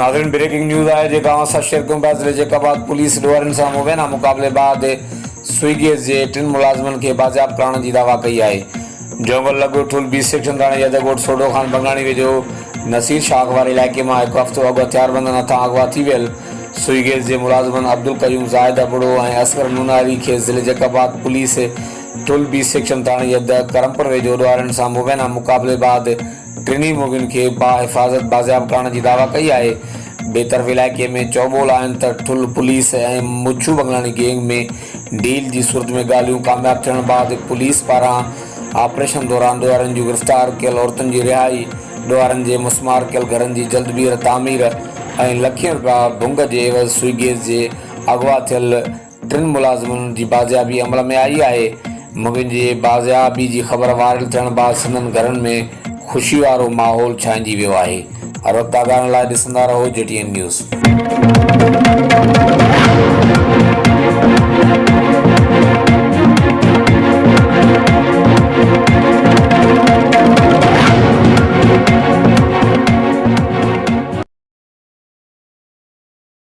नाज़रीन breaking news है जेका असां शेयर कयूं पिया ज़िले जेका आबाद पुलिस ॾोहरनि सां मुबैना मुक़ाबले बाद स्विगी जे 3 मुलाज़मन खे बाज़ियाब करण जी दावा कई आहे। जोगल लॻो ठुल 20 सेक्शन थाणे यदगोट सोडो खान बंगाणी वेझो नसीर शाख वारे इलाइक़े मां हिकु हफ़्तो अॻु हथियारबंदनि हथां अगवा थी वियल स्विगी जे मुलाज़मन अब्दुल कयूम ज़ाहिद बुड़ो ऐं असगर नूनारी खे ज़िले जेका आबाद पुलिस ठुल 20 सेक्शन थाणे यद करमपुर वेझो ॾोहरनि सां मुबैना मुक़ाबले बाद टिनी मुगिन के बाहिफ़ाज़त बाज़ियाब करण जी दावा कई आहे। बेतरफ़ इलाइक़े में चौबोल आहिनि त ठुल पुलिस ऐं मुछू बंगलानी गैंग में डील जी सूरत में ॻाल्हियूं कामयाब थियण बाद पुलिस पारां ऑपरेशन दौरान ॾोहरनि जूं गिरफ़्तार कयल औरतुनि जी रिहाई, ॾोहरनि जे मुस्मार कयल घरनि जी जल्द ॿीहर तामीर ऐं लखियनि रुपया भुंग जे एवज़ स्विगी जे अगवा थियल 3 मुलाज़मनि जी बाज़ियाबी अमल में आई आहे। मुगिन जे बाज़ियाबी जी ख़बर वायरल थियण बाद संदनि घरनि में ख़ुशी वारो माहौल छाइंजी वियो आहे। हर वक़्तु आगाहनि लाइ ॾिसंदा रहो JTN न्यूज़।